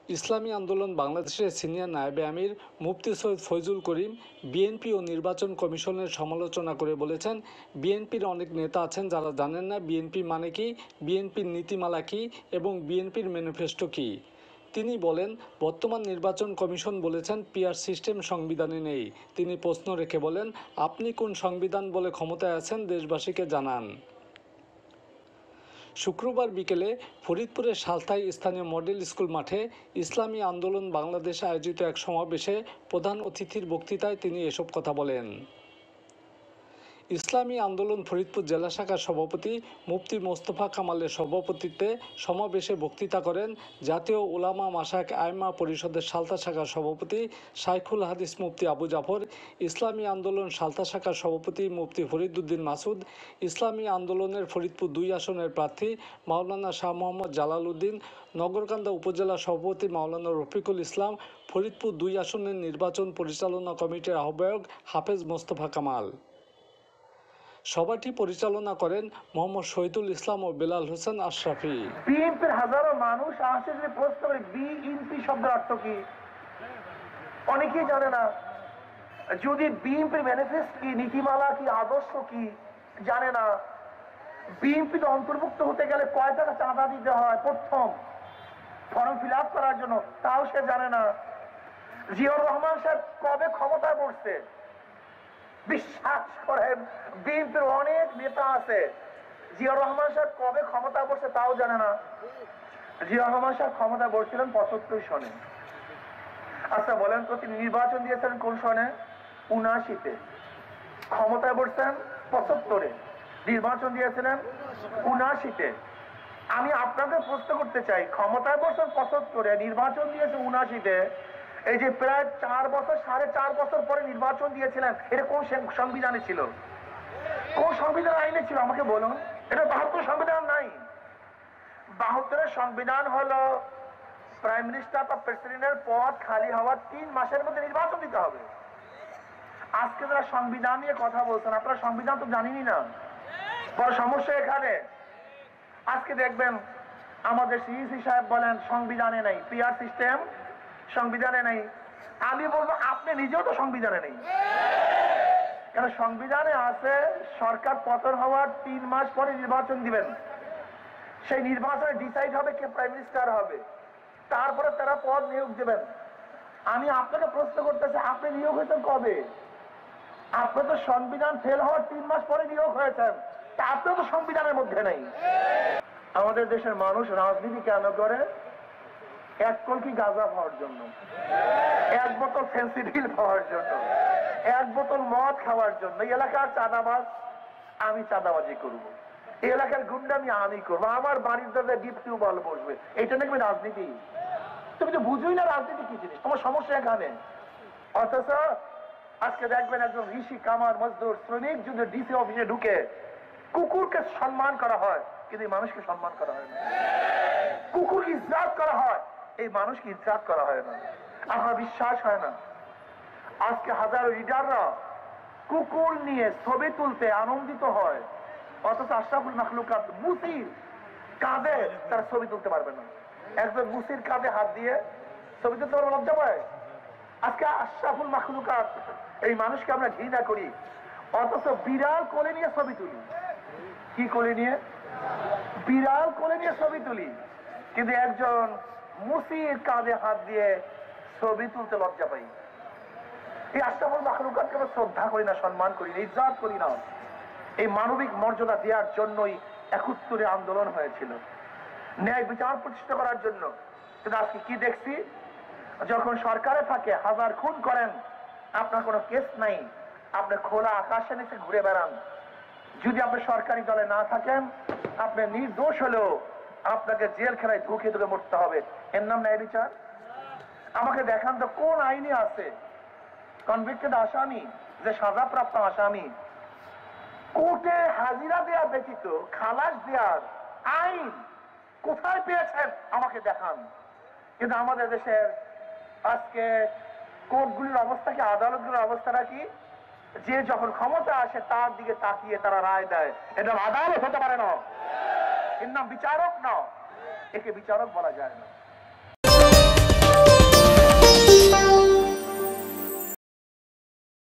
ইসলামী আন্দোলন বাংলাদেশের সিনিয়র নায়েবে আমির মুফতি সৈয়দ ফয়জুল করিম বিএনপি ও নির্বাচন কমিশনের সমালোচনা করে বলেছেন, বিএনপির অনেক নেতা আছেন যারা জানেন না বিএনপি মানে কি, বিএনপির নীতিমালা কি এবং বিএনপির ম্যানিফেস্টো কি। তিনি বলেন, বর্তমান নির্বাচন কমিশন বলেছেন পিআর সিস্টেম সংবিধানে নেই। তিনি প্রশ্ন রেখে বলেন, আপনি কোন সংবিধান বলে ক্ষমতায় আছেন দেশবাসীকে জানান। শুক্রবার বিকেলে ফরিদপুরের সালথায় স্থানীয় মডেল স্কুল মাঠে ইসলামী আন্দোলন বাংলাদেশ আয়োজিত এক সমাবেশে প্রধান অতিথির বক্তৃতায় তিনি এসব কথা বলেন। ইসলামী আন্দোলন ফরিদপুর জেলা শাখার সভাপতি মুফতি মোস্তফা কামালের সভাপতিত্বে সমাবেশে বক্তৃতা করেন জাতীয় উলামা মাশায়েখ আইম্মা পরিষদের সালথা শাখার সভাপতি শাইখুল হাদিস মুফতি আবু জাফর, ইসলামী আন্দোলন সালথা শাখার সভাপতি মুফতি ফরিদউদ্দিন মাসুদ, ইসলামী আন্দোলনের ফরিদপুর 2 আসনের প্রার্থী মাওলানা শাহ মোহাম্মদ জালাল উদ্দিন, নগরকান্দা উপজেলা সভাপতি মাওলানা রফিকুল ইসলাম, ফরিদপুর 2 আসনের নির্বাচন পরিচালনা কমিটির আহ্বায়ক হাফেজ মোস্তফা কামাল। সভাটি পরিচালনা করেন মোহাম্মদ শহীদুল ইসলাম ও বেলাল হোসেন আশরাফি। বিএনপির হাজারো মানুষ আসে যে প্রশ্ন করে বিএনপি শব্দের অর্থ কি অনেকেই জানে না। যদি বিএনপির ম্যানিফেস্টো কি, নীতিমালা কি, আদর্শ কি জানে না। বিএনপিতে অন্তর্ভুক্ত হতে গেলে কয় টাকা চাঁদা দিতে হয় প্রথম ফর্ম ফিল আপ করার জন্য, তাও সে জানে না। জিয়াউর রহমান সাহেব কবে ক্ষমতায় বসছে বিশ্বাস করেন, বিএনপির অনেক নেতা আছে জিয়াউর রহমান সাহেব কবে ক্ষমতা বসে তাও জানে না। জিয়াউর রহমান সাহেব ক্ষমতা বসছিলেন 75 সনে। আচ্ছা বলেন তো, তিনি নির্বাচন দিয়েছিলেন কোন সনে? 79-তে। ক্ষমতায় বসছেন 75-এ, নির্বাচন দিয়েছিলেন 79-তে। আমি আপনাদের প্রশ্ন করতে চাই, ক্ষমতায় বসছেন 75-এ, নির্বাচন দিয়েছে 79-তে, এই যে প্রায় 4 বছর 4.5 বছর পরে নির্বাচন দিয়েছিলেন, এটা কোন সংবিধানে ছিল? কোন সংবিধান আইনে ছিল আমাকে বলুন। এটা 72 সংবিধান নাই। 72-এর সংবিধান হলো প্রাইম মিনিস্টার বা প্রেসিডেন্টের পদ খালি হওয়ার 3 মাসের মধ্যে নির্বাচন দিতে হবে। আজকে যারা সংবিধান নিয়ে কথা বলছেন, আপনারা সংবিধান তো জানেনই না। বড় সমস্যা এখানে। আজকে দেখবেন আমাদের সিইসি সাহেব বলেন সংবিধানে নাই, পিআর সিস্টেম সংবিধানে নেই। আমি বলবো আপনি নিজেও তো সংবিধানে নেই। কারণ সংবিধানে আছে সরকার পতন হওয়ার 3 মাস পরে নির্বাচন দিবেন, সেই নির্বাচনে ডিসাইড হবে কে প্রাইম মিনিস্টার হবে, তারপরে তারা পদ নিয়োগ দেবেন। আমি আপনাকে প্রশ্ন করতেছি, আপনি নিয়োগ হয়েছেন কবে? আপনি তো সংবিধান ফেল হওয়ার 3 মাস পরে নিয়োগ হয়েছেন, তা আপনি তো সংবিধানের মধ্যে নেই। আমাদের দেশের মানুষ রাজনীতি কেন করে? 1 কলকি গাঁজা পাওয়ার জন্য, 1 বোতল ফেন্সিডিল পাওয়ার জন্য, 1 বোতল মদ খাওয়ার জন্য। এই এলাকার চাঁদাবাজ আমি চাঁদাবাজি করবো, এই এলাকার গুন্ডামি আমি করবো, আমার বাড়ির দরজায় ডিপ টিউবওয়েল বসবে। এইটা নাকি রাজনীতি? তুমি তো বুঝোই না রাজনীতি কি জিনিস। তোমার সমস্যা এখানে। অথচ আজকে দেখবেন একজন ঋষি কামার মজদুর শ্রমিক যদি ডিসি অফিসে ঢুকে কুকুরকে সম্মান করা হয়, কিন্তু মানুষকে সম্মান করা হয় না। কুকুরকে ইজ্জত করা হয়, এই মানুষকে ইজ্জত করা হয় না। আমার বিশ্বাস হয় না। আজকে হাজারো লিডাররা কুকুর নিয়ে ছবি তুলতে আনন্দিত হয়, অথচ আশরাফুল মাখলুকাত মুসির কাঁধে তারা ছবি তুলতে পারবে না। একজন মুসির কাঁধে হাত দিয়ে ছবি তুলতে পারবে, লজ্জা পায়। আজকে আশরাফুল মাখলুকাত এই মানুষকে আমরা ঘৃণা করি, অথচ বিড়াল কোলে নিয়ে ছবি তুলি। কি কোলে নিয়ে? বিড়াল কোলে নিয়ে ছবি তুলি, কিন্তু একজন মুসির কাঁধে হাত দিয়ে ছবি তুলতে লজ্জা পাই। এই আশরাফুল মাখলুকাতকে আমরা শ্রদ্ধা করি না, সম্মান করি না, ইজ্জত করি না। এই মানবিক মর্যাদা দেওয়ার জন্যই 71-এ আন্দোলন হয়েছিল, ন্যায় বিচার প্রতিষ্ঠা করার জন্য। কিন্তু আজকে কি দেখছি, যখন সরকারে থাকে 1000 খুন করেন, আপনার কোনো কেস নাই, আপনি খোলা আকাশের নিচে ঘুরে বেড়ান। যদি আপনি সরকারি দলে না থাকেন, আপনি নির্দোষ হলেও আপনাকে জেলখানায় ঢুকে ঢুকে মরতে হবে। এর নাম ন্যায় বিচার? আমাকে দেখান তো কোন আইনে আছে কনভিক্টেড আসামি, যে সাজাপ্রাপ্ত আসামি, কোর্টে হাজিরা দেওয়া ব্যতীত খালাস দেওয়ার আইন কোথায় পেয়েছেন আমাকে দেখান। কিন্তু আমাদের দেশের আজকে কোর্টগুলির অবস্থা কি, আদালতগুলির অবস্থাটা কি? যে যখন ক্ষমতা আসে তার দিকে তাকিয়ে তারা রায় দেয়। এটা আদালত হতে পারে না, এর নাম বিচারক না, একে বিচারক বলা যায় না।